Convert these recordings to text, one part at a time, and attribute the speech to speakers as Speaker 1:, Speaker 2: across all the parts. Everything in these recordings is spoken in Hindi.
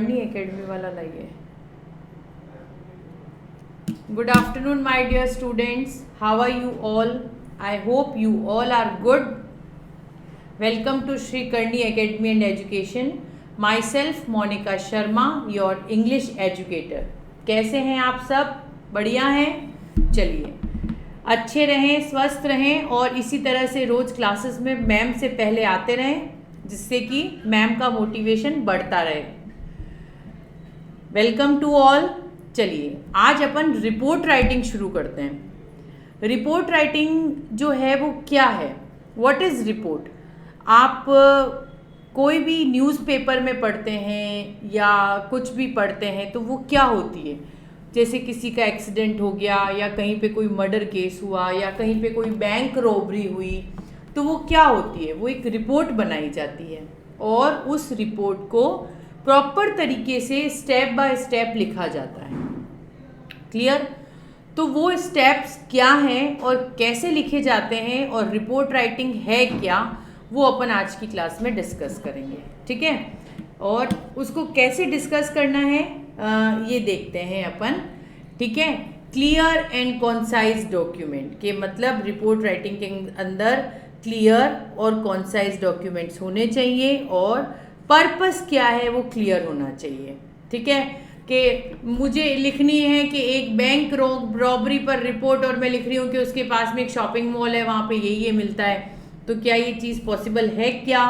Speaker 1: करनी एकेडमी वाला लाइए। Good afternoon my dear students, how are you all? I hope you all are good. Welcome to Shri Karni academy and education. Myself Monika Sharma, your English educator. कैसे हैं आप सब? बढ़िया हैं? चलिए, अच्छे रहें, स्वस्थ रहें और इसी तरह से रोज़ क्लासेस में मैम से पहले आते रहें, जिससे कि मैम का मोटिवेशन बढ़ता रहे। Welcome to all. चलिए, आज अपन रिपोर्ट राइटिंग शुरू करते हैं। रिपोर्ट राइटिंग जो है वो क्या है? What is report? आप कोई भी न्यूज़पेपर में पढ़ते हैं या कुछ भी पढ़ते हैं तो वो क्या होती है? जैसे किसी का एक्सीडेंट हो गया या कहीं पे कोई मर्डर केस हुआ या कहीं पे कोई बैंक रॉबरी हुई, तो वो क्या होती है? वो एक रिपोर्ट बनाई जाती है और उस रिपोर्ट को प्रॉपर तरीके से स्टेप बाय स्टेप लिखा जाता है। क्लियर? तो वो स्टेप्स क्या हैं और कैसे लिखे जाते हैं और रिपोर्ट राइटिंग है क्या, वो अपन आज की क्लास में डिस्कस करेंगे। ठीक है? और उसको कैसे डिस्कस करना है ये देखते हैं अपन। ठीक है? क्लियर एंड कॉन्साइज डॉक्यूमेंट के मतलब रिपोर्ट राइटिंग के अंदर क्लियर और कॉन्साइज डॉक्यूमेंट्स होने चाहिए और पर्पस क्या है वो क्लियर होना चाहिए। ठीक है? कि मुझे लिखनी है कि एक बैंक रॉबरी पर रिपोर्ट और मैं लिख रही हूँ कि उसके पास में एक शॉपिंग मॉल है, वहाँ पे ये मिलता है, तो क्या ये चीज़ पॉसिबल है? क्या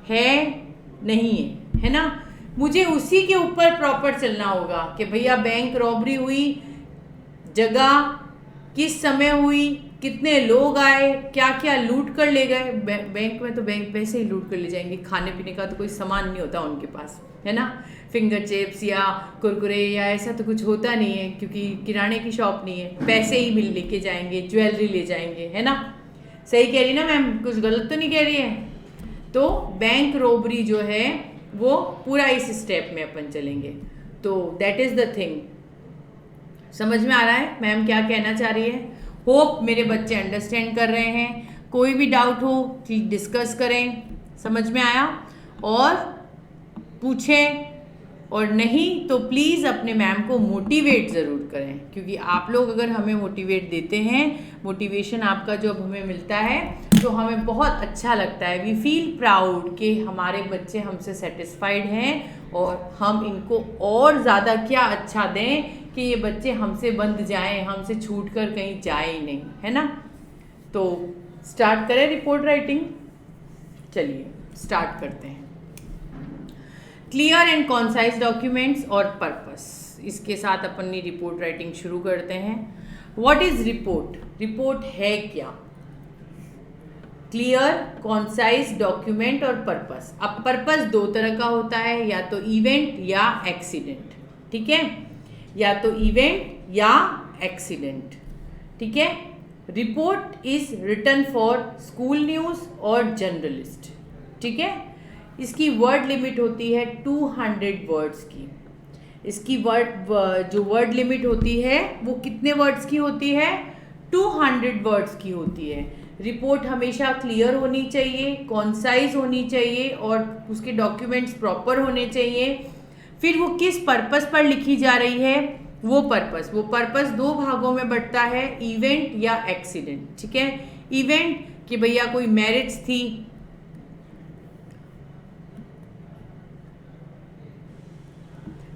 Speaker 1: है? नहीं है, है ना? मुझे उसी के ऊपर प्रॉपर चलना होगा कि भैया बैंक रॉबरी हुई, जगह किस समय हुई, कितने लोग आए, क्या क्या लूट कर ले गए। बैंक में तो बैंक पैसे ही लूट कर ले जाएंगे, खाने पीने का तो कोई सामान नहीं होता उनके पास, है ना? फिंगर चिप्स या कुरकुरे या ऐसा तो कुछ होता नहीं है, क्योंकि किराने की शॉप नहीं है। पैसे ही मिल लेके जाएंगे, ज्वेलरी ले जाएंगे, है ना? सही कह रही ना मैम? कुछ गलत तो नहीं कह रही है? तो बैंक रॉबरी जो है वो पूरा इस स्टेप में अपन चलेंगे। तो दैट इज़ द थिंग। समझ में आ रहा है मैम क्या कहना चाह रही है? होप मेरे बच्चे अंडरस्टैंड कर रहे हैं। कोई भी डाउट हो डिस्कस करें। समझ में आया? और पूछें, और नहीं तो प्लीज़ अपने मैम को मोटिवेट ज़रूर करें, क्योंकि आप लोग अगर हमें मोटिवेट देते हैं, मोटिवेशन आपका जब हमें मिलता है तो हमें बहुत अच्छा लगता है। वी फील प्राउड कि हमारे बच्चे हमसे सेटिस्फाइड हैं और हम इनको और ज़्यादा क्या अच्छा दें कि ये बच्चे हमसे बंध जाएं, हमसे छूट कर कहीं जाए ही नहीं, है ना? तो स्टार्ट करें रिपोर्ट राइटिंग। चलिए स्टार्ट करते हैं। क्लियर एंड कॉन्साइज डॉक्यूमेंट्स और पर्पस, इसके साथ अपन ने रिपोर्ट राइटिंग शुरू करते हैं। What is report? रिपोर्ट है क्या? क्लियर, कॉन्साइज डॉक्यूमेंट और पर्पस। अब पर्पस दो तरह का होता है, या तो इवेंट या एक्सीडेंट। ठीक है? या तो इवेंट या एक्सीडेंट। ठीक है? Report is written for school news और जर्नलिस्ट। ठीक है? इसकी वर्ड लिमिट होती है 200 वर्ड्स की। इसकी जो वर्ड लिमिट होती है वो कितने वर्ड्स की होती है? 200 वर्ड्स की होती है। रिपोर्ट हमेशा क्लियर होनी चाहिए, कॉन्साइज होनी चाहिए और उसके डॉक्यूमेंट्स प्रॉपर होने चाहिए। फिर वो किस पर्पस पर लिखी जा रही है, वो पर्पस दो भागों में बढ़ता है, इवेंट या एक्सीडेंट। ठीक है? इवेंट कि भैया कोई मैरिज थी,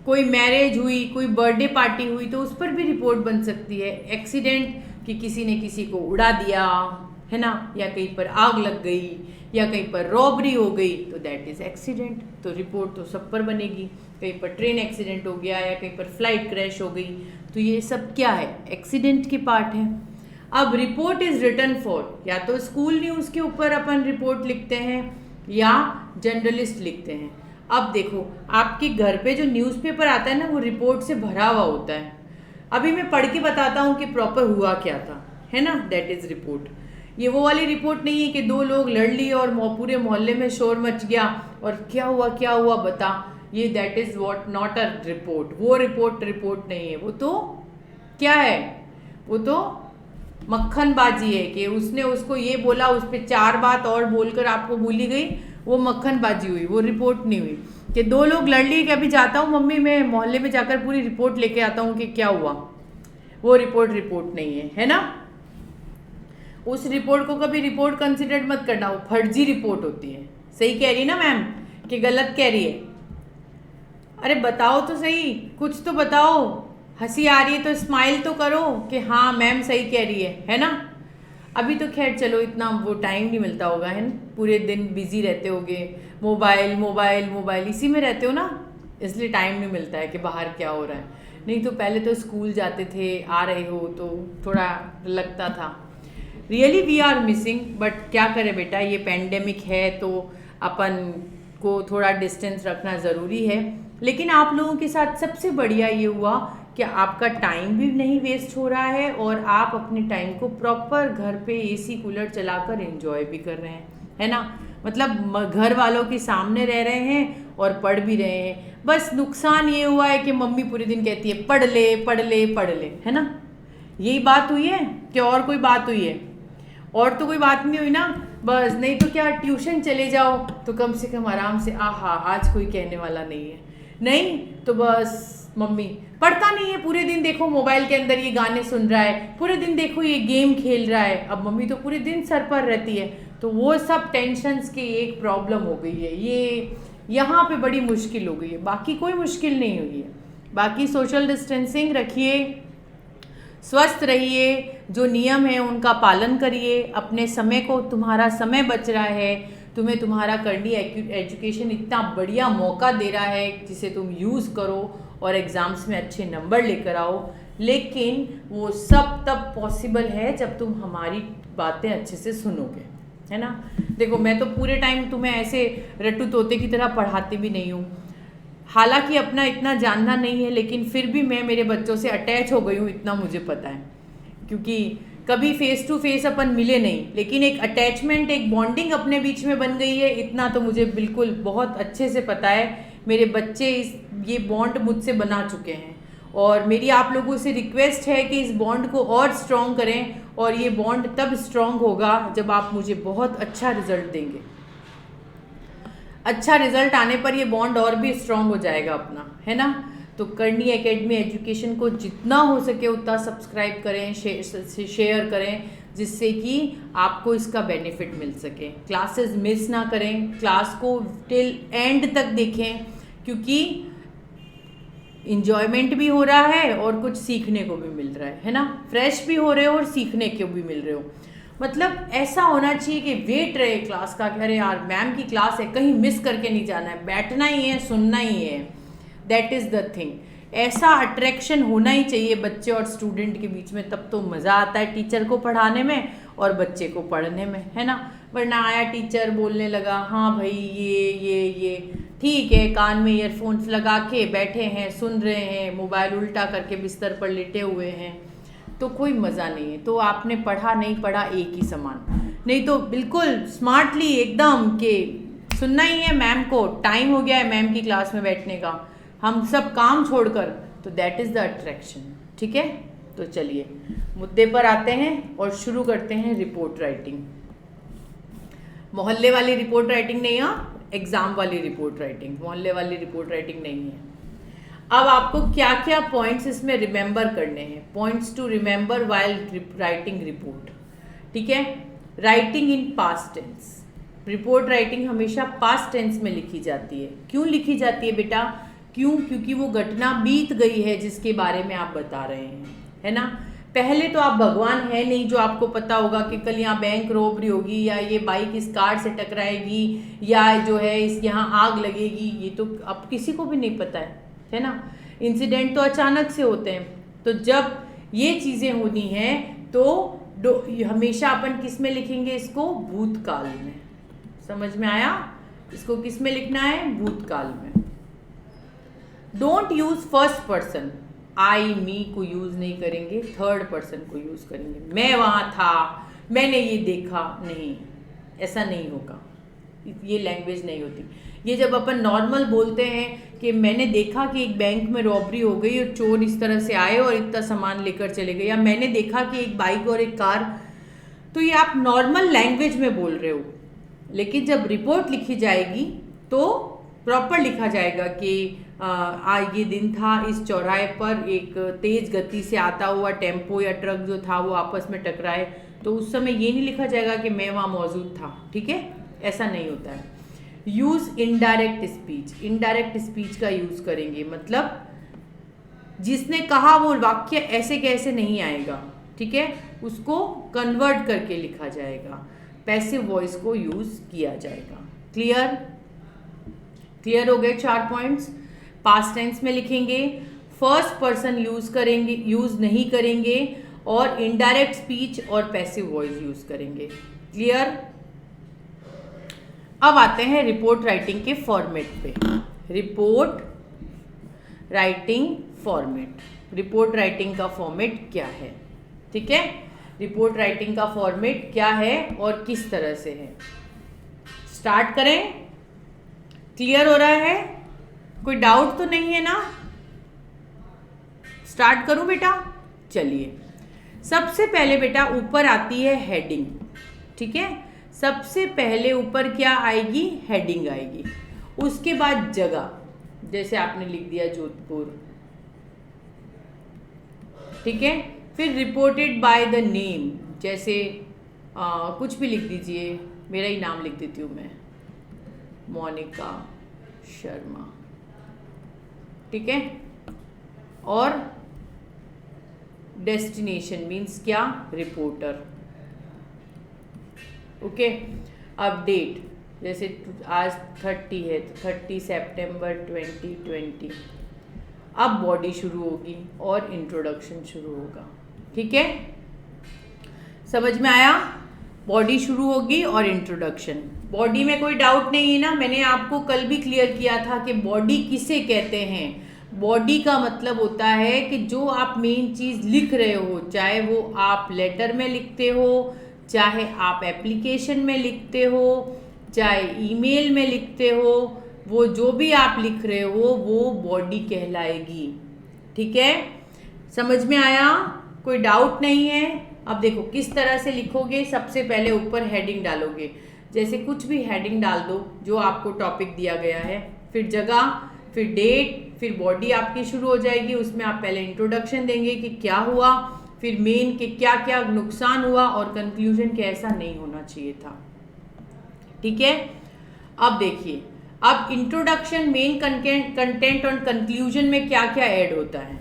Speaker 1: कोई मैरिज हुई, कोई बर्थडे पार्टी हुई, तो उस पर भी रिपोर्ट बन सकती है। एक्सीडेंट कि किसी ने किसी को उड़ा दिया, है ना, या कहीं पर आग लग गई या कहीं पर रॉबरी हो गई, तो दैट इज एक्सीडेंट। तो रिपोर्ट तो सब पर बनेगी। कहीं पर ट्रेन एक्सीडेंट हो गया या कहीं पर फ्लाइट क्रैश हो गई, तो ये सब क्या है? एक्सीडेंट के पार्ट है। अब रिपोर्ट इज रिटन फॉर, या तो स्कूल न्यूज़ के ऊपर अपन रिपोर्ट लिखते हैं या जर्नलिस्ट लिखते हैं। अब देखो, आपके घर पे जो न्यूज़पेपर आता है ना, वो रिपोर्ट से भरा हुआ होता है। अभी मैं पढ़ के बताता हूँ कि प्रॉपर हुआ क्या था, है ना? That is report. ये वो वाली रिपोर्ट नहीं है कि दो लोग लड़ लिए और पूरे मोहल्ले में शोर मच गया और क्या हुआ बता। ये that is what not a report. वो रिपोर्ट नहीं है। वो तो क्या है? वो तो मक्खनबाजी है कि उसने उसको ये बोला, उस पर 4 बात और बोलकर आपको बोली गई, वो मक्खनबाजी हुई, वो रिपोर्ट नहीं हुई। कि दो लोग लड़ लिए कि अभी जाता हूँ मम्मी, मैं मोहल्ले में जाकर पूरी रिपोर्ट लेके आता हूँ कि क्या हुआ। वो रिपोर्ट नहीं है ना। उस रिपोर्ट को कभी रिपोर्ट कंसिडर मत करना, वो फर्जी रिपोर्ट होती है। सही कह रही है ना मैम कि गलत कह रही है? अरे बताओ तो सही, कुछ तो बताओ। हंसी आ रही है तो स्माइल तो करो कि हाँ मैम सही कह रही है ना। अभी तो खैर चलो इतना वो टाइम नहीं मिलता होगा, है ना, पूरे दिन बिजी रहते होगे, मोबाइल मोबाइल मोबाइल इसी में रहते हो ना, इसलिए टाइम नहीं मिलता है कि बाहर क्या हो रहा है। नहीं तो पहले तो स्कूल जाते थे, आ रहे हो तो थोड़ा लगता था। Really we are missing, but क्या करें बेटा, ये पेंडेमिक है तो अपन को थोड़ा डिस्टेंस रखना ज़रूरी है। लेकिन आप लोगों के साथ सबसे बढ़िया ये हुआ कि आपका टाइम भी नहीं वेस्ट हो रहा है और आप अपने टाइम को प्रॉपर घर पे एसी कूलर चलाकर एंजॉय भी कर रहे हैं, है ना। मतलब घर वालों के सामने रह रहे हैं और पढ़ भी रहे हैं। बस नुकसान ये हुआ है कि मम्मी पूरे दिन कहती है पढ़ ले पढ़ ले पढ़ ले, है ना। यही बात हुई है कि और कोई बात हुई है? और तो कोई बात नहीं हुई ना। बस नहीं तो क्या, ट्यूशन चले जाओ तो कम से कम आराम से, आहा आज कोई कहने वाला नहीं है। नहीं तो बस मम्मी पढ़ता नहीं है, पूरे दिन देखो मोबाइल के अंदर ये गाने सुन रहा है, पूरे दिन देखो ये गेम खेल रहा है। अब मम्मी तो पूरे दिन सर पर रहती है, तो वो सब टेंशन्स की एक प्रॉब्लम हो गई है। ये यहाँ पे बड़ी मुश्किल हो गई है, बाकी कोई मुश्किल नहीं हुई है। बाकी सोशल डिस्टेंसिंग रखिए, स्वस्थ रहिए, जो नियम है उनका पालन करिए। अपने समय को, तुम्हारा समय बच रहा है, तुम्हें तुम्हारा करनी एजुकेशन इतना बढ़िया मौका दे रहा है जिसे तुम यूज़ करो और एग्ज़ाम्स में अच्छे नंबर लेकर आओ। लेकिन वो सब तब पॉसिबल है जब तुम हमारी बातें अच्छे से सुनोगे, है ना। देखो मैं तो पूरे टाइम तुम्हें ऐसे रट्टू तोते की तरह पढ़ाती भी नहीं हूँ, हालांकि अपना इतना जानना नहीं है, लेकिन फिर भी मैं मेरे बच्चों से अटैच हो गई हूँ, इतना मुझे पता है। क्योंकि कभी फेस टू फेस अपन मिले नहीं, लेकिन एक अटैचमेंट, एक बॉन्डिंग अपने बीच में बन गई है, इतना तो मुझे बिल्कुल बहुत अच्छे से पता है। मेरे बच्चे ये बॉन्ड मुझसे बना चुके हैं और मेरी आप लोगों से रिक्वेस्ट है कि इस बॉन्ड को और स्ट्रॉन्ग करें। और ये बॉन्ड तब स्ट्रॉन्ग होगा जब आप मुझे बहुत अच्छा रिजल्ट देंगे। अच्छा रिजल्ट आने पर ये बॉन्ड और भी स्ट्रॉन्ग हो जाएगा अपना, है ना। तो करनी एकेडमी एजुकेशन को जितना हो सके उतना सब्सक्राइब करें, शेयर करें, जिससे कि आपको इसका बेनिफिट मिल सके। क्लासेस मिस ना करें, क्लास को टिल एंड तक देखें, क्योंकि इंजॉयमेंट भी हो रहा है और कुछ सीखने को भी मिल रहा है ना। फ्रेश भी हो रहे हो और सीखने को भी मिल रहे हो। मतलब ऐसा होना चाहिए कि वेट रहे क्लास का कि अरे यार मैम की क्लास है, कहीं मिस करके नहीं जाना है, बैठना ही है, सुनना ही है। That is the thing. ऐसा अट्रैक्शन होना ही चाहिए बच्चे और स्टूडेंट के बीच में, तब तो मज़ा आता है टीचर को पढ़ाने में और बच्चे को पढ़ने में, है ना। वरना आया टीचर बोलने लगा, हाँ भाई ये ठीक है, कान में ईयरफोन्स लगा के बैठे हैं, सुन रहे हैं, मोबाइल उल्टा करके बिस्तर पर लेटे हुए हैं, तो कोई मज़ा नहीं है। तो आपने पढ़ा नहीं पढ़ा एक ही समान। नहीं तो बिल्कुल स्मार्टली एकदम के सुनना ही है मैम को, टाइम हो गया है मैम की क्लास में बैठने का, हम सब काम छोड़कर, तो दैट इज़ द अट्रैक्शन। ठीक है, तो चलिए मुद्दे पर आते हैं और शुरू करते हैं रिपोर्ट राइटिंग। मोहल्ले वाली रिपोर्ट राइटिंग नहीं है, एग्ज़ाम वाली रिपोर्ट राइटिंग, मोहल्ले वाली रिपोर्ट राइटिंग नहीं है। अब आपको क्या क्या पॉइंट्स इसमें रिमेंबर करने हैं, points to remember while writing report. ठीक है, writing in past tense. Report writing हमेशा पास्ट टेंस में लिखी जाती है। क्यों लिखी जाती है बेटा? क्योंकि वो घटना बीत गई है जिसके बारे में आप बता रहे हैं, है ना। पहले तो आप भगवान है नहीं जो आपको पता होगा कि कल यहाँ बैंक रोबरी होगी, या ये बाइक इस कार से टकराएगी, या जो है इस यहाँ आग लगेगी, ये तो अब किसी को भी नहीं पता है ना। इंसिडेंट तो अचानक से होते हैं। तो जब ये चीज़ें होनी हैं तो हमेशा अपन किस में लिखेंगे इसको? भूतकाल में। समझ में आया? इसको किस में लिखना है? भूतकाल में। डोंट यूज फर्स्ट पर्सन, आई मी को यूज नहीं करेंगे, थर्ड पर्सन को यूज करेंगे। मैं वहाँ था, मैंने ये देखा, नहीं, ऐसा नहीं होगा, ये लैंग्वेज नहीं होती। ये जब अपन नॉर्मल बोलते हैं कि मैंने देखा कि एक बैंक में रॉबरी हो गई और चोर इस तरह से आए और इतना सामान लेकर चले गए, या मैंने देखा कि एक बाइक और एक कार, तो ये आप नॉर्मल लैंग्वेज में बोल रहे हो। लेकिन जब रिपोर्ट लिखी जाएगी तो प्रॉपर लिखा जाएगा कि ये दिन था, इस चौराहे पर एक तेज गति से आता हुआ टेम्पो या ट्रक जो था वो आपस में टकराए, तो उस समय ये नहीं लिखा जाएगा कि मैं वहाँ मौजूद था, ठीक है, ऐसा नहीं होता है। Use indirect speech, indirect speech का यूज़ करेंगे, मतलब जिसने कहा वो वाक्य ऐसे कैसे नहीं आएगा, ठीक है, उसको कन्वर्ट करके लिखा जाएगा, पैसिव वॉइस को यूज़ किया जाएगा। क्लियर? क्लियर हो गए 4 पॉइंट्स। पास्ट टेंस में लिखेंगे, फर्स्ट पर्सन यूज़ करेंगे, यूज़ नहीं करेंगे, और इनडायरेक्ट स्पीच और पैसिव वॉइस यूज़ करेंगे। क्लियर? अब आते हैं रिपोर्ट राइटिंग के फॉर्मेट पे। Report writing format, report writing का फॉर्मेट क्या है, ठीक है, रिपोर्ट राइटिंग का फॉर्मेट क्या है और किस तरह से है। स्टार्ट करें? क्लियर हो रहा है? कोई डाउट तो नहीं है ना? स्टार्ट करूं बेटा? चलिए, सबसे पहले बेटा ऊपर आती है हेडिंग, ठीक है, सबसे पहले ऊपर क्या आएगी? हेडिंग आएगी। उसके बाद जगह, जैसे आपने लिख दिया जोधपुर, ठीक है, फिर रिपोर्टेड बाय द नेम, जैसे कुछ भी लिख दीजिए, मेरा ही नाम लिख देती हूँ मैं, मोनिका शर्मा, ठीक है, और डेस्टिनेशन मीन्स क्या? Reporter, okay. अब डेट, जैसे आज 30 है तो 30 सितंबर 2020। अब बॉडी शुरू होगी और इंट्रोडक्शन शुरू होगा, ठीक है, समझ में आया? बॉडी शुरू होगी और इंट्रोडक्शन। बॉडी में कोई डाउट नहीं है ना? मैंने आपको कल भी क्लियर किया था कि बॉडी किसे कहते हैं। बॉडी का मतलब होता है कि जो आप मेन चीज़ लिख रहे हो, चाहे वो आप लेटर में लिखते हो, चाहे आप एप्लीकेशन में लिखते हो, चाहे ईमेल में लिखते हो, वो जो भी आप लिख रहे हो वो बॉडी कहलाएगी, ठीक है, समझ में आया? कोई डाउट नहीं है? अब देखो किस तरह से लिखोगे। सबसे पहले ऊपर हेडिंग डालोगे, जैसे कुछ भी हेडिंग डाल दो जो आपको टॉपिक दिया गया है, फिर जगह, फिर डेट, फिर बॉडी आपकी शुरू हो जाएगी। उसमें आप पहले इंट्रोडक्शन देंगे कि क्या हुआ, फिर मेन के क्या क्या नुकसान हुआ, और कंक्लूजन कि ऐसा नहीं होना चाहिए था, ठीक है। अब देखिए, अब इंट्रोडक्शन, मेन कंटेंट और कंक्लूजन में क्या क्या ऐड होता है।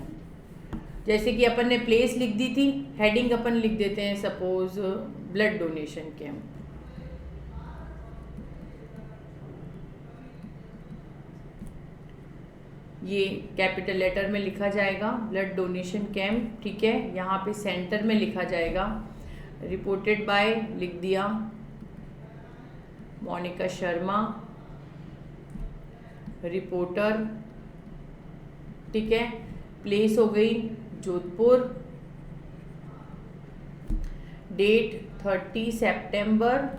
Speaker 1: जैसे कि अपन ने प्लेस लिख दी थी, हेडिंग अपन लिख देते हैं सपोज ब्लड डोनेशन कैंप, ये कैपिटल लेटर में लिखा जाएगा ब्लड डोनेशन कैंप, ठीक है। यहाँ पे सेंटर में लिखा जाएगा रिपोर्टेड बाय, लिख दिया मोनिका शर्मा रिपोर्टर, ठीक है। प्लेस हो गई जोधपुर, डेट 30 सितंबर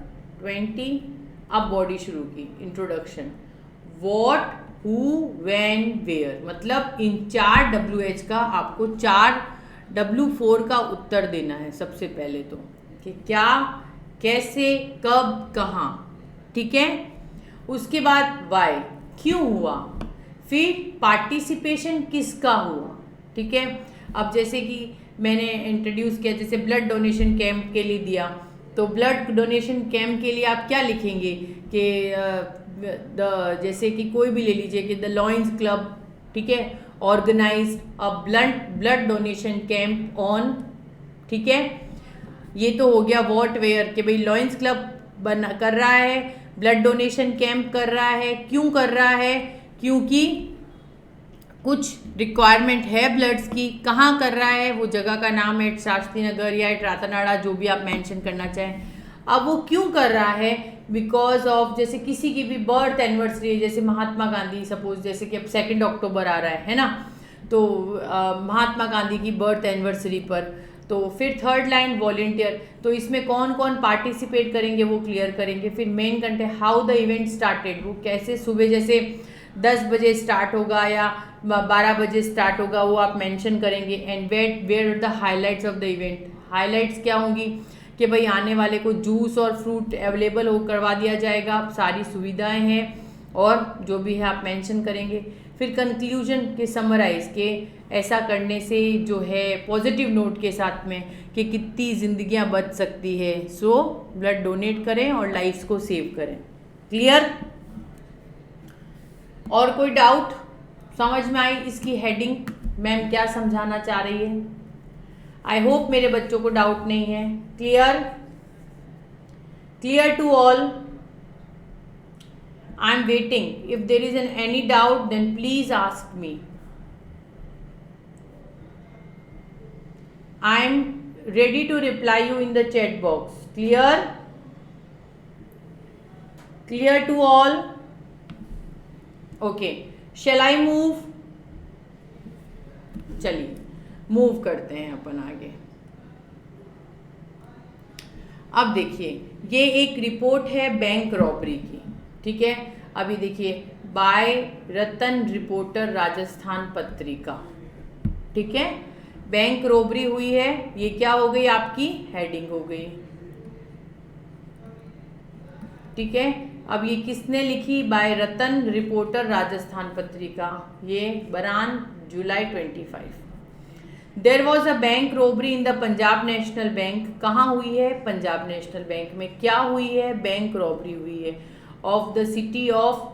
Speaker 1: 20। अब बॉडी शुरू की, introduction, what, who, when, where, मतलब इन 4 WH का आपको 4 W4 का उत्तर देना है सबसे पहले तो, कि क्या, कैसे, कब, कहाँ, ठीक है। उसके बाद वाई, क्यों हुआ, फिर पार्टिसिपेशन किसका हुआ, ठीक है। अब जैसे कि मैंने इंट्रोड्यूस किया, जैसे ब्लड डोनेशन कैंप के लिए दिया, तो ब्लड डोनेशन कैंप के लिए आप क्या लिखेंगे कि जैसे कि कोई भी ले लीजिए कि द लॉयंस क्लब, ठीक है, organise a blood donation camp on, ठीक है। ये तो हो गया व्हाट, वेयर, कि भाई लॉयंस क्लब बना कर रहा है, ब्लड डोनेशन कैंप कर रहा है, क्यों कर रहा है, क्योंकि कुछ रिक्वायरमेंट है ब्लड्स की। कहाँ कर रहा है, वो जगह का नाम है शास्त्री नगर या रातानाड़ा, जो भी आप मेंशन करना चाहें। अब वो क्यों कर रहा है, बिकॉज ऑफ जैसे किसी की भी बर्थ एनिवर्सरी, जैसे महात्मा गांधी, सपोज जैसे कि अब 2 अक्टूबर आ रहा है ना, तो महात्मा गांधी की बर्थ एनिवर्सरी पर, तो फिर थर्ड लाइन वॉलेंटियर, तो इसमें कौन कौन पार्टिसिपेट करेंगे वो क्लियर करेंगे। फिर main content, how the event started, वो कैसे सुबह जैसे 10 बजे स्टार्ट होगा या 12 बजे स्टार्ट होगा, वो आप मेंशन करेंगे। And where the highlights of the event, highlights क्या होंगी कि भाई आने वाले को जूस और फ्रूट अवेलेबल हो करवा दिया जाएगा, सारी सुविधाएं हैं, और जो भी है आप मेंशन करेंगे। फिर कंक्लूजन के समराइज के ऐसा करने से जो है पॉजिटिव नोट के साथ में कि कितनी ज़िंदगियां बच सकती है। सो ब्लड डोनेट करें और लाइफ्स को सेव करें। क्लियर? और कोई डाउट? समझ में आई इसकी हेडिंग मैम क्या समझाना चाह रही है? आई होप मेरे बच्चों को डाउट नहीं है। Clear? Clear to all? I am waiting. If there is any doubt then please ask me. I am ready to reply you in the chat box. Clear? Clear to all? Okay. Shall I move? चलिए मूव करते हैं अपन आगे। अब देखिए ये एक रिपोर्ट है बैंक रॉबरी की, ठीक है। अभी देखिए बाय रतन रिपोर्टर राजस्थान पत्रिका, ठीक है। बैंक रॉबरी हुई है, ये क्या हो गई आपकी हेडिंग हो गई, ठीक है। अब ये किसने लिखी? बाय रतन रिपोर्टर राजस्थान पत्रिका, ये Baran July 25। There was a bank robbery in the Punjab national bank. कहाँ हुई है? पंजाब नेशनल बैंक में। क्या हुई है? बैंक रॉबरी हुई है of the city of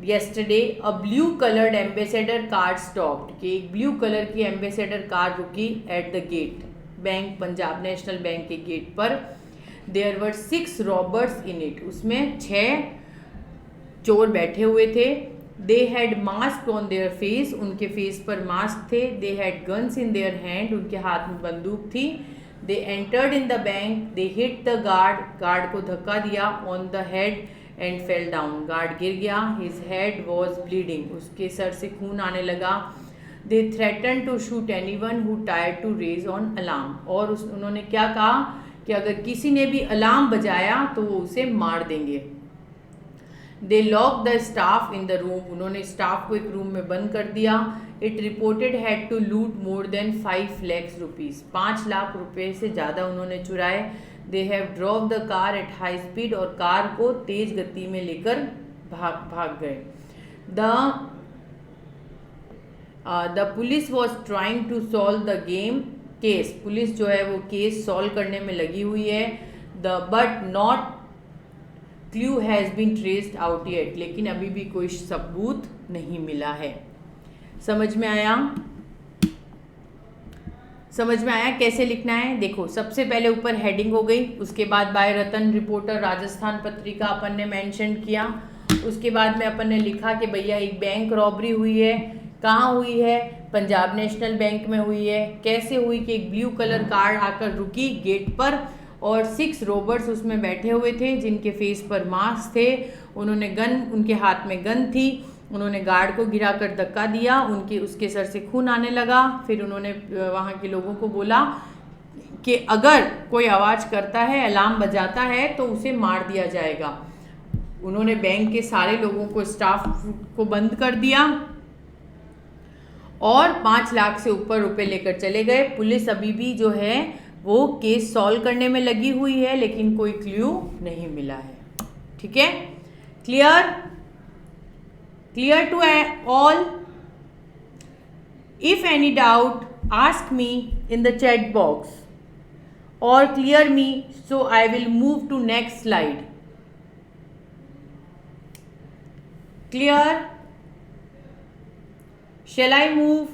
Speaker 1: yesterday a blue colored ambassador car stopped, कि एक ब्लू कलर की एम्बेसडर कार रुकी at the gate, bank Punjab national bank के गेट पर। There were 6 robbers in it, उसमें 6 चोर बैठे हुए थे। They had mask on their face, उनके फेस पर मास्क थे। They had guns in their hand, उनके हाथ में बंदूक थी। They entered in the bank, they hit the guard, guard को धक्का दिया on the head and fell down, guard गिर गया। हिज हेड वॉज ब्लीडिंग, उसके सर से खून आने लगा। They threaten to shoot anyone who tried to raise on alarm, और उन्होंने क्या कहा कि अगर किसी ने भी अलार्म बजाया तो वो उसे मार देंगे। They lock the staff in the room, उन्होंने स्टाफ को एक रूम में बंद कर दिया। It reported had to loot more than 5 lakh rupees, 5 lakh रुपए से ज़्यादा उन्होंने चुराए। They have drove the car at high speed, और कार को तेज गति में लेकर भाग गए। The police was trying to solve the game case, police जो है वो केस सॉल्व करने में लगी हुई है। The but not clue has been traced out yet, लेकिन अभी भी कोई सबूत नहीं मिला है। समझ में आया? समझ में आया कैसे लिखना है? देखो सबसे पहले ऊपर हेडिंग हो गई, उसके बाद बाय रतन रिपोर्टर राजस्थान पत्रिका अपन ने मेंशन किया। उसके बाद में अपन ने लिखा कि भैया एक बैंक रॉबरी हुई है। कहाँ हुई है? पंजाब नेशनल बैंक में हुई है। कैसे हुई? कि एक ब्लू कलर कार आकर रुकी गेट पर और 6 रॉबर्स उसमें बैठे हुए थे जिनके फेस पर मास्क थे। उन्होंने गन, उनके हाथ में गन थी। उन्होंने गार्ड को गिराकर धक्का दिया, उसके सर से खून आने लगा। फिर उन्होंने वहाँ के लोगों को बोला कि अगर कोई आवाज़ करता है, अलार्म बजाता है तो उसे मार दिया जाएगा। उन्होंने बैंक के सारे लोगों को, स्टाफ को बंद कर दिया और 5 लाख से ऊपर रुपए लेकर चले गए। पुलिस अभी भी जो है वो केस सॉल्व करने में लगी हुई है, लेकिन कोई क्लू नहीं मिला है। ठीक है? Clear? Clear to all? If any doubt, ask me in the chat box or clear me, so I will move to next slide. Clear? Shall I move?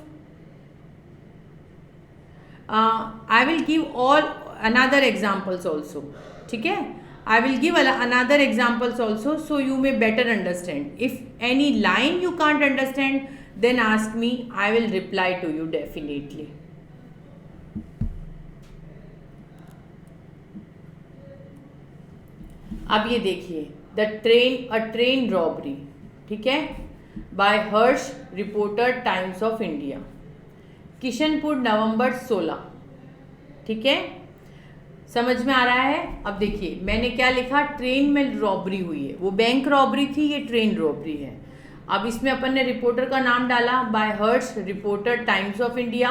Speaker 1: I will give all another examples also. ठीक है? I will give another examples also, so you may better understand. If any line you can't understand, then ask me. I will reply to you definitely. अब ये देखिए a train robbery, ठीक है, by Harsh reporter times of India, Kishanpur November 16, ठीक है। समझ में आ रहा है? अब देखिए मैंने क्या लिखा, ट्रेन में रॉबरी हुई है, वो बैंक रॉबरी थी, ये ट्रेन रॉबरी है। अब इसमें अपन ने रिपोर्टर का नाम डाला, by Harsh reporter times of India,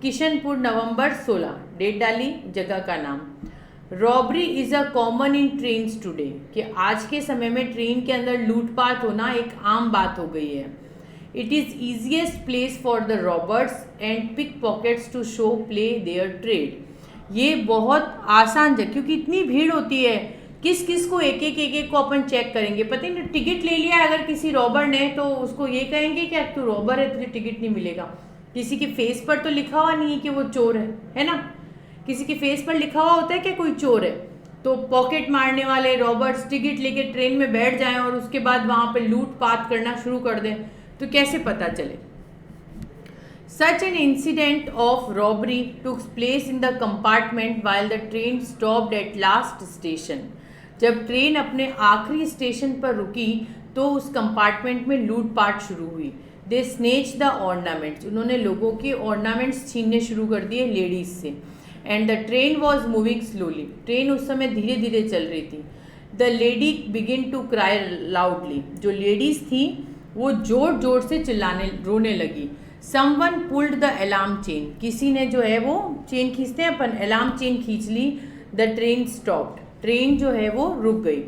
Speaker 1: Kishanpur November 16, date डाली, जगह का नाम। Robbery is a common in trains today, कि आज के समय में ट्रेन के अंदर लूटपाट होना एक आम बात हो गई है. It is easiest place for the robbers and pickpockets to show play their trade. ये बहुत आसान है क्योंकि इतनी भीड़ होती है, किस किस को एक एक को अपन चेक करेंगे. पता नहीं, टिकट ले लिया अगर किसी रॉबर ने तो उसको ये कहेंगे कि तू रॉबर है, तुझे टिकट नहीं मिलेगा. किसी के फेस पर तो लिखा हुआ नहीं है कि वो चोर है ना. किसी के फेस पर लिखा हुआ होता है कि कोई चोर है. तो पॉकेट मारने वाले रॉबर्स टिकट लेके ट्रेन में बैठ जाएं और उसके बाद वहाँ पे लूटपाट करना शुरू कर दें, तो कैसे पता चले. Such an incident of robbery took place in the compartment while the train stopped at last station. जब ट्रेन अपने आखिरी स्टेशन पर रुकी तो उस कंपार्टमेंट में लूटपाट शुरू हुई. दे स्नेच द ऑर्नामेंट्स, उन्होंने लोगों के ऑर्नामेंट्स छीनने शुरू कर दिए लेडीज से. And the train was moving slowly, train उस समय धीरे धीरे चल रही थी. The lady begin to cry loudly, जो लेडीज थी वो जोर जोर से चिल्लाने रोने लगी. Someone pulled the alarm chain, किसी ने जो है वो चेन खींचते हैं अपन, अलार्म चेन खींच ली. द ट्रेन स्टॉप्ड, ट्रेन जो है वो रुक गई.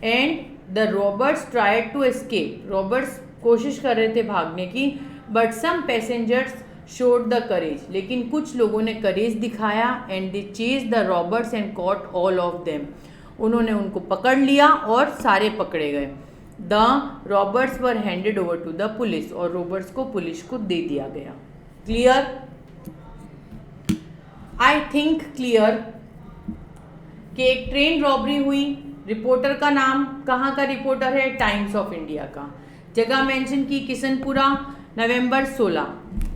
Speaker 1: And the robbers tried to escape, robbers कोशिश कर रहे थे भागने की. But some passengers showed the courage, लेकिन कुछ लोगों ने करेज दिखाया. And they chase the robbers and caught all of them, उन्होंने उनको पकड़ लिया और सारे पकड़े गए. The robbers were handed over to the police, और रॉबर्स को पुलिस को दे दिया गया. क्लियर? आई थिंक क्लियर कि एक ट्रेन रॉबरी हुई. रिपोर्टर का नाम कहाँ का रिपोर्टर है? टाइम्स ऑफ इंडिया का. जगह मेंशन की किशनपुरा, नवंबर 16.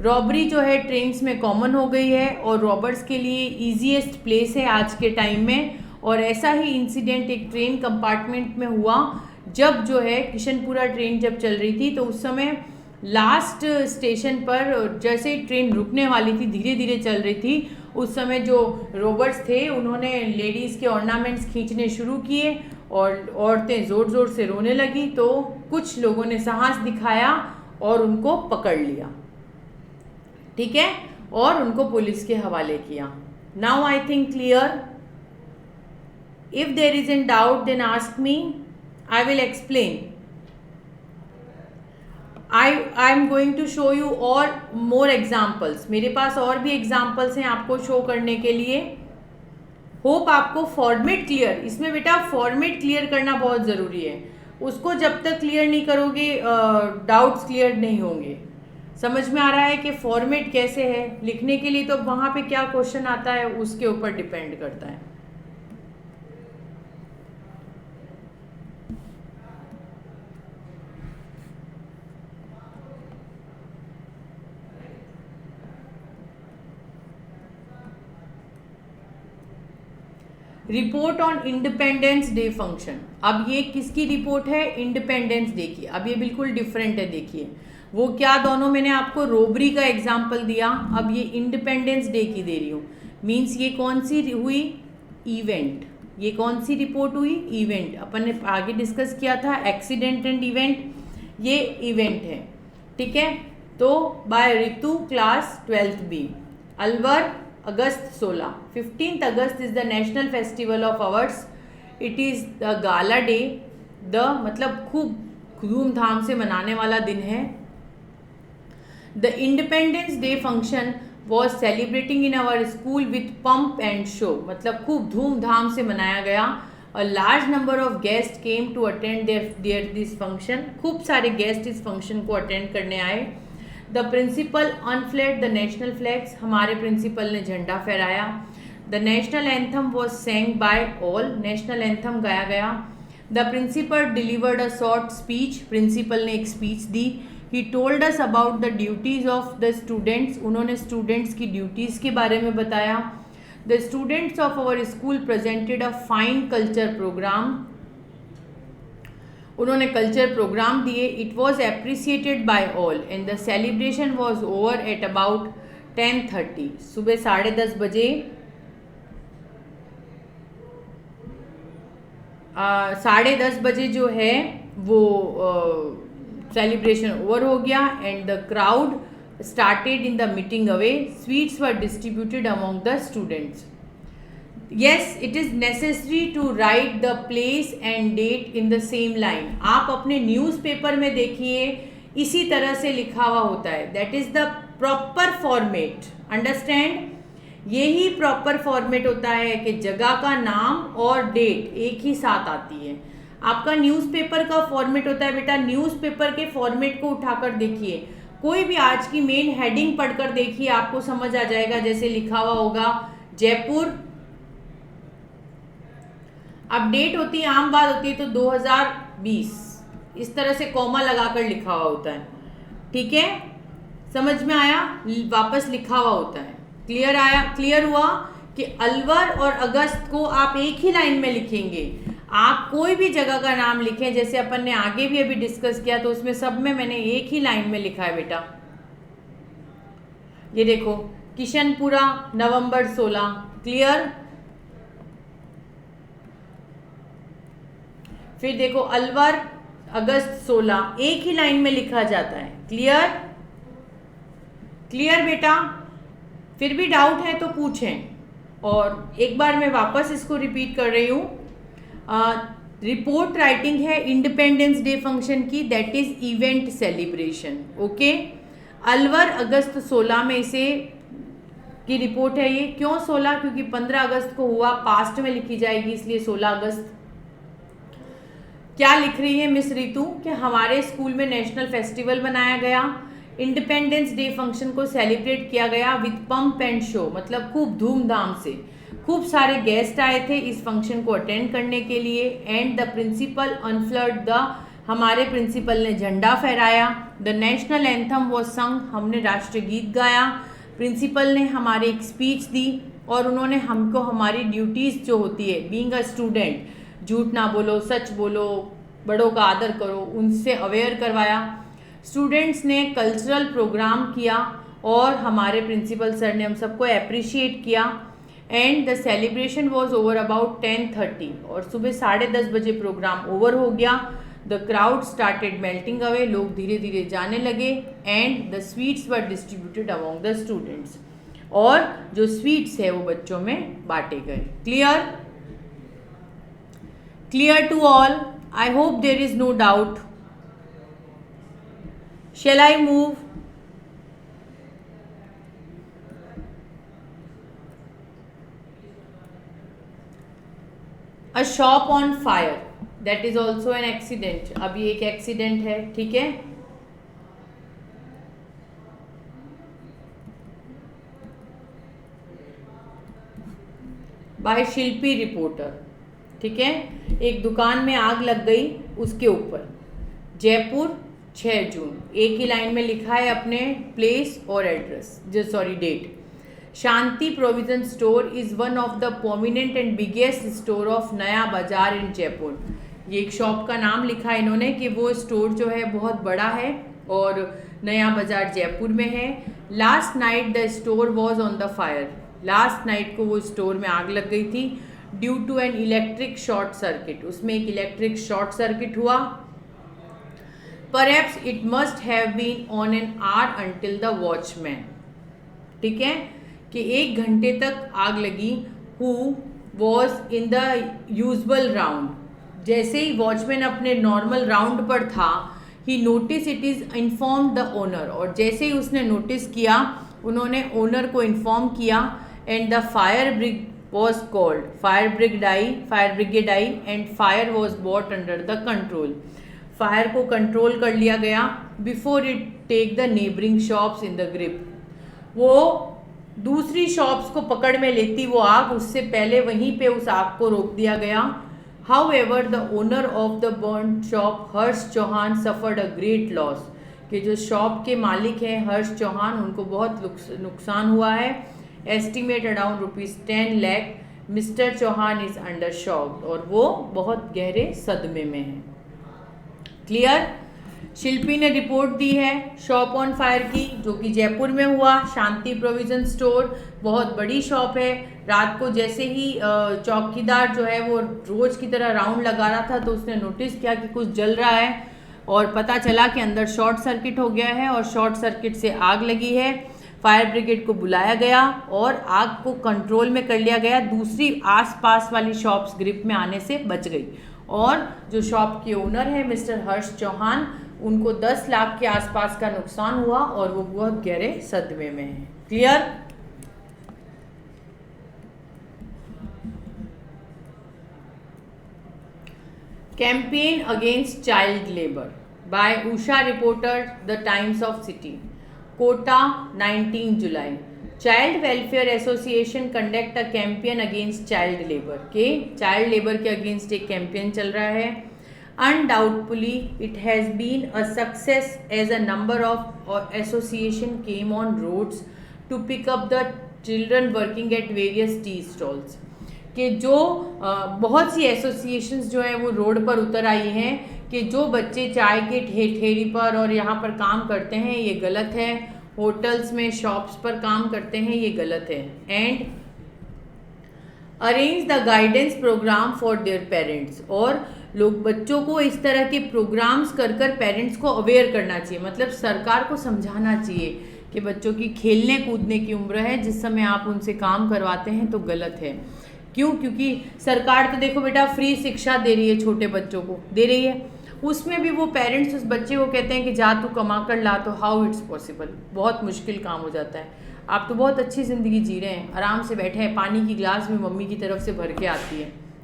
Speaker 1: रॉबरी जो है ट्रेन्स में कॉमन हो गई है और रॉबर्स के लिए ईजीएस्ट प्लेस है आज के टाइम में. और ऐसा ही इंसिडेंट एक ट्रेन कंपार्टमेंट में हुआ जब जो है किशनपुरा ट्रेन जब चल रही थी, तो उस समय लास्ट स्टेशन पर जैसे ही ट्रेन रुकने वाली थी, धीरे धीरे चल रही थी, उस समय जो रॉबर्स थे उन्होंने लेडीज़ के ऑर्नामेंट्स खींचने शुरू किए और औरतें ज़ोर ज़ोर से रोने लगी. तो कुछ लोगों ने साहस दिखाया और उनको पकड़ लिया, ठीक है, और उनको पुलिस के हवाले किया. Now I think clear. If there is in doubt then ask me, I will explain. I am going to show you और more examples. मेरे पास और भी examples हैं आपको शो करने के लिए. होप आपको फॉर्मेट क्लियर, इसमें बेटा फॉर्मेट क्लियर करना बहुत ज़रूरी है. उसको जब तक क्लियर नहीं करोगे डाउट्स क्लियर नहीं होंगे. समझ में आ रहा है कि फॉर्मेट कैसे है लिखने के लिए, तो वहाँ पे क्या क्वेश्चन आता है उसके ऊपर डिपेंड करता है. Report on independence day function. अब ये किसकी रिपोर्ट है? इंडिपेंडेंस डे की. अब ये बिल्कुल डिफरेंट है. देखिए वो क्या, दोनों मैंने आपको रोबरी का एग्जाम्पल दिया, अब ये इंडिपेंडेंस डे की दे रही हूँ. मीन्स ये कौन सी हुई? इवेंट. ये कौन सी रिपोर्ट हुई? इवेंट. अपन ने आगे डिस्कस किया था एक्सीडेंट एंड इवेंट, ये इवेंट है, ठीक है. तो by Ritu, class 12th B. Alwar, August 16. 15th August is the national festival of ours. It is the gala day. The मतलब खूब धूमधाम से मनाने वाला दिन है. The independence day function was celebrating in our school with pomp and show, मतलब खूब धूमधाम से मनाया गया. A large number of guest came to attend there this function. खूब सारे गेस्ट इस फंक्शन को अटेंड करने आए. The principal unflag the national flags, हमारे प्रिंसिपल ने झंडा फहराया. The national anthem was sang by all, national anthem गाया गया. The principal delivered a short speech, principal ने एक स्पीच दी. He told us about the duties of the students, उन्होंने स्टूडेंट्स की ड्यूटीज़ के बारे में बताया. The students of our school presented a fine culture programme, उन्होंने कल्चर प्रोग्राम दिए. It was appreciated by all and the celebration was over at about 10:30, सुबह 10:30 बजे 10:30 बजे जो है वो सेलिब्रेशन ओवर हो गया. And the crowd started in the meeting away. Sweets were distributed among the students. Yes, it is necessary to write the place and date in the same line. आप अपने न्यूज़पेपर में देखिए इसी तरह से लिखा हुआ होता है, that is the proper format. Understand? यही प्रॉपर फॉर्मेट होता है कि जगह का नाम और डेट एक ही साथ आती है। आपका न्यूज़पेपर का फॉर्मेट होता है बेटा, न्यूज़पेपर के फॉर्मेट को उठाकर देखिए, कोई भी आज की मेन हेडिंग पढ़कर देखिए, आपको समझ आ जाएगा। जैसे लिखा हुआ होगा जयपुर, अब डेट होती है, आम बात होती है तो 2020, इस तरह से कॉमा लगाकर लिखा हुआ होता है। ठीक है, समझ में आया? वापस लिखा हुआ होता है। क्लियर आया? क्लियर हुआ कि अलवर और अगस्त को आप एक ही लाइन में लिखेंगे। आप कोई भी जगह का नाम लिखें, जैसे अपन ने आगे भी अभी डिस्कस किया, तो उसमें सब में मैंने एक ही लाइन में लिखा है बेटा। ये देखो, किशनपुरा नवंबर 16। क्लियर? फिर देखो अलवर अगस्त 16, एक ही लाइन में लिखा जाता है। क्लियर? क्लियर बेटा? फिर भी डाउट है तो पूछें। और एक बार मैं वापस इसको रिपीट कर रही हूँ। रिपोर्ट राइटिंग है इंडिपेंडेंस डे फंक्शन की, that is event celebration. Okay, Alwar अगस्त 16 में इसे की रिपोर्ट है। ये क्यों 16? क्योंकि 15 अगस्त को हुआ, पास्ट में लिखी जाएगी, इसलिए 16 अगस्त। क्या लिख रही है मिस रितु कि हमारे स्कूल में नेशनल फेस्टिवल बनाया गया, इंडिपेंडेंस डे फंक्शन को सेलिब्रेट किया गया विद पंप एंड शो, मतलब खूब धूमधाम से। खूब सारे गेस्ट आए थे इस फंक्शन को अटेंड करने के लिए। एंड द प्रिंसिपल अनफ्लर्ड द, हमारे प्रिंसिपल ने झंडा फहराया। द नेशनल एंथम वॉज संग, हमने राष्ट्रीय गीत गाया। प्रिंसिपल ने हमारे एक स्पीच दी और उन्होंने हमको हमारी ड्यूटीज़ जो होती है बीइंग अ स्टूडेंट, झूठ ना बोलो, सच बोलो, बड़ों का आदर करो, उनसे अवेयर करवाया। स्टूडेंट्स ने कल्चरल प्रोग्राम किया और हमारे प्रिंसिपल सर ने हम सबको अप्रिशिएट किया। And the celebration was over about 10:30, और सुबह 10:30 बजे प्रोग्राम ओवर हो गया। The crowd started melting away, लोग धीरे धीरे जाने लगे। And the sweets were distributed among the students, और जो स्वीट्स है वो बच्चों में बांटे गए। Clear? Clear to all? I hope there is no doubt. Shall I move? A shop on fire, that is also an accident. अब ये एक एक्सीडेंट है, ठीक है। बाय शिल्पी रिपोर्टर, ठीक है। एक दुकान में आग लग गई, उसके ऊपर जयपुर 6 जून, एक ही लाइन में लिखा है अपने प्लेस और address, date. Shanti provision store is one of the prominent and biggest store of Naya Bazaar इन जयपुर। ये एक शॉप का नाम लिखा है इन्होंने कि वो स्टोर जो है बहुत बड़ा है और नया बाजार जयपुर में है। Last night the store was on the fire, last night को वो स्टोर में आग लग गई थी due to an electric short circuit, उसमें एक इलेक्ट्रिक शॉर्ट सर्किट हुआ। Perhaps it must have been on an hour until the watchman, ठीक है, कि 1 घंटे तक आग लगी। Who was in the usual round, जैसे ही वॉचमैन अपने नॉर्मल राउंड पर था, he noticed it is informed the owner, और जैसे ही उसने नोटिस किया उन्होंने ओनर को इन्फॉर्म किया। And the fire brigade was called, fire brigade आई and fire was brought under the control, fire को कंट्रोल कर लिया गया। Before it take the neighbouring shops in the grip, वो दूसरी शॉप्स को पकड़ में लेती वो आग, उससे पहले वहीं पे उस आग को रोक दिया गया। However the owner of the burn shop Harsh Chauhan suffered a great loss, कि जो शॉप के मालिक हैं हर्ष चौहान, उनको बहुत नुकसान हुआ है। Estimate around ₹10 lakh. Mister Chauhan is under shock, और वो बहुत गहरे सदमे में हैं। क्लियर? शिल्पी ने रिपोर्ट दी है शॉप ऑन फायर की, जो कि जयपुर में हुआ। शांति प्रोविजन स्टोर बहुत बड़ी शॉप है। रात को जैसे ही चौकीदार जो है वो रोज़ की तरह राउंड लगा रहा था, तो उसने नोटिस किया कि कुछ जल रहा है और पता चला कि अंदर शॉर्ट सर्किट हो गया है और शॉर्ट सर्किट से आग लगी है। फायर ब्रिगेड को बुलाया गया और आग को कंट्रोल में कर लिया गया। दूसरी आसपास वाली शॉप्स ग्रिप में आने से बच गई और जो शॉप के ओनर है मिस्टर हर्ष चौहान, उनको 10 लाख के आसपास का नुकसान हुआ और वो बहुत गहरे सदमे में है। Clear? Campaign against child labour by Usha reporter, the times of city, Kota, 19 July. Child welfare association conduct a campaign against child labour. Child labour के अगेंस्ट एक कैंपेन चल रहा है। Undoubtfully it has been a success as a number of association came on roads to pick up the children working at various tea stalls. कि जो बहुत सी एसोसिएशंस जो हैं वो रोड पर उतर आई हैं कि जो बच्चे चाय के ठेली पर और यहाँ पर काम करते हैं ये गलत है, होटल्स में शॉप्स पर काम करते हैं ये गलत है। And arrange the guidance programme for their parents, और लोग बच्चों को इस तरह के प्रोग्राम्स कर कर पेरेंट्स को अवेयर करना चाहिए, मतलब सरकार को समझाना चाहिए कि बच्चों की खेलने कूदने की उम्र है, जिस समय आप उनसे काम करवाते हैं तो गलत है। क्यों? क्योंकि सरकार तो देखो बेटा फ्री शिक्षा दे रही है, छोटे बच्चों को दे रही है, उसमें भी वो पेरेंट्स उस बच्चे को कहते हैं कि जा तू कमा कर ला, तो हाउ इट्स पॉसिबल? बहुत मुश्किल काम हो जाता है। आप तो बहुत अच्छी ज़िंदगी जी रहे हैं, आराम से बैठे हैं, पानी की गिलास में मम्मी की तरफ से भर के आती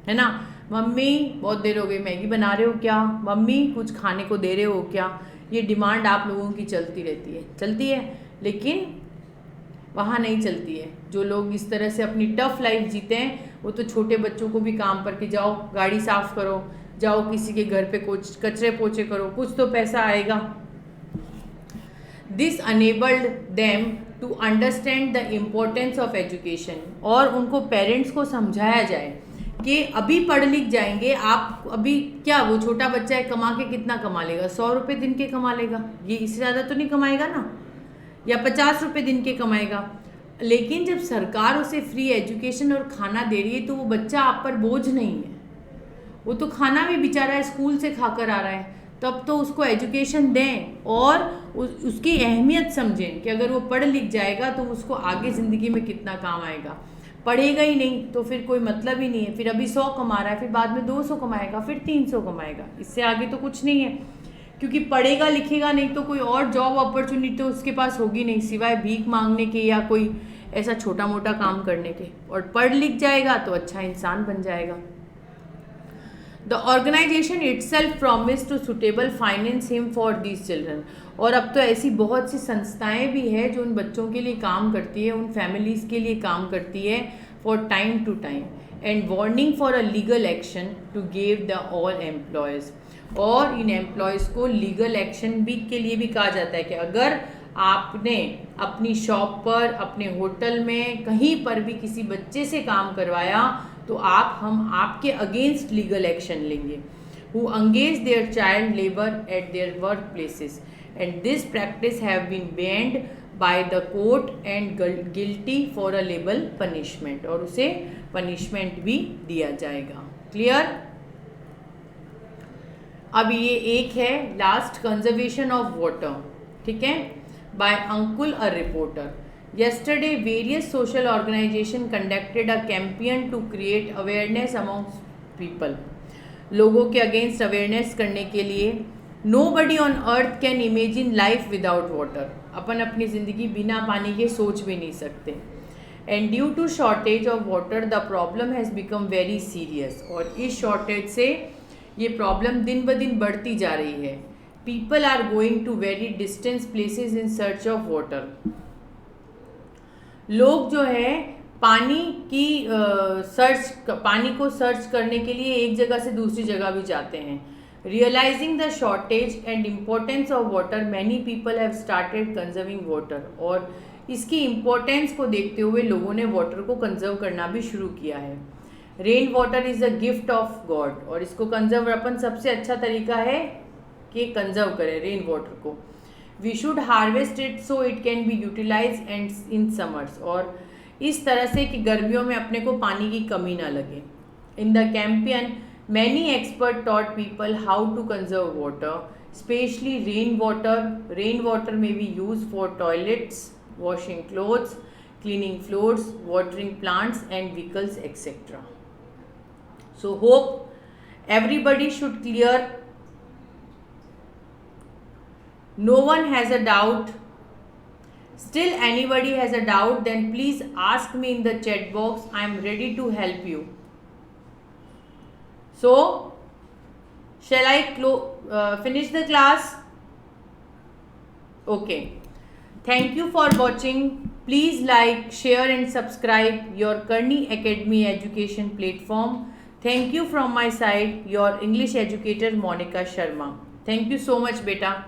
Speaker 1: है ना, मम्मी बहुत देर हो गई मैगी बना रहे हो क्या, मम्मी कुछ खाने को दे रहे हो क्या, ये डिमांड आप लोगों की चलती है, लेकिन वहाँ नहीं चलती है। जो लोग इस तरह से अपनी टफ लाइफ जीते हैं वो तो छोटे बच्चों को भी काम पर कि जाओ गाड़ी साफ करो, जाओ किसी के घर पे कुछ कचरे पोछे करो, कुछ तो पैसा आएगा। This enabled them to understand the importance of education, और उनको पेरेंट्स को समझाया जाए कि अभी पढ़ लिख जाएंगे आप, अभी क्या वो छोटा बच्चा है कमा के कितना कमा लेगा, 100 रुपये दिन के कमा लेगा, ये इससे ज़्यादा तो नहीं कमाएगा ना, या 50 रुपये दिन के कमाएगा। लेकिन जब सरकार उसे फ्री एजुकेशन और खाना दे रही है तो वो बच्चा आप पर बोझ नहीं है, वो तो खाना भी बेचारा स्कूल से खाकर आ रहा है, तब तो उसको एजुकेशन दें और उसकी अहमियत समझें कि अगर वो पढ़ लिख जाएगा तो उसको आगे ज़िंदगी में कितना काम आएगा। पढ़ेगा ही नहीं तो फिर कोई मतलब ही नहीं है, फिर अभी 100 कमा रहा है, फिर बाद में 200 कमाएगा, फिर 300 कमाएगा, इससे आगे तो कुछ नहीं है। क्योंकि पढ़ेगा लिखेगा नहीं तो कोई और जॉब अपॉर्चुनिटी तो उसके पास होगी नहीं सिवाय भीख मांगने के या कोई ऐसा छोटा मोटा काम करने के, और पढ़ लिख जाएगा तो अच्छा इंसान बन जाएगा। The organisation itself promise to suitable finance him for these children, और अब तो ऐसी बहुत सी संस्थाएं भी हैं जो उन बच्चों के लिए काम करती है, उन फैमिलीज़ के लिए काम करती है for time to time, and warning for a legal action to give the all employees, और इन एम्प्लॉयज़ को लीगल एक्शन भी के लिए भी कहा जाता है कि अगर आपने अपनी शॉप पर, अपने होटल में, कहीं पर भी किसी बच्चे से काम करवाया तो हम आपके अगेंस्ट लीगल एक्शन लेंगे। Who engage their child labour at their work places and this practice have been banned by the court and guilty for a label punishment, और उसे पनिशमेंट भी दिया जाएगा। क्लियर? अब ये एक है लास्ट, कंजर्वेशन ऑफ वाटर, ठीक है, by Ankul a reporter. Yesterday, various social organizations conducted a campaign to create awareness amongst people. लोगों के अगेंस्ट अवेयरनेस करने के लिए Nobody on earth can imagine life without water. अपन अपनी ज़िंदगी बिना पानी के सोच भी नहीं सकते। And due to shortage of water, the problem has become very serious. और इस शॉर्टेज से ये प्रॉब्लम दिन ब दिन बढ़ती जा रही है। People are going to very distant places in search of water. लोग जो है पानी को सर्च करने के लिए एक जगह से दूसरी जगह भी जाते हैं। Realising the shortage and importance of water, many people have started conserving water, और इसकी इम्पोर्टेंस को देखते हुए लोगों ने वाटर को कंजर्व करना भी शुरू किया है। Rain water is a gift of God, और इसको कंजर्व अपन सबसे अच्छा तरीका है कि कंजर्व करें रेन वाटर को। We should harvest it so it can be utilise and in summers, और इस तरह से कि गर्मियों में अपने को पानी की कमी ना लगे। In the campaign many expert taught people how to conserve water, specially rain water. Rain water may be use for toilets, washing clothes, cleaning floors, watering plants and vehicles, etc. So hope everybody should clear. No one has a doubt. Still anybody has a doubt, then please ask me in the chat box. I am ready to help you. So shall I finish the class? Okay. Thank you for watching. Please like, share and subscribe your Kearney Academy education platform. Thank you from my side, your English educator Monica Sharma. Thank you so much, beta.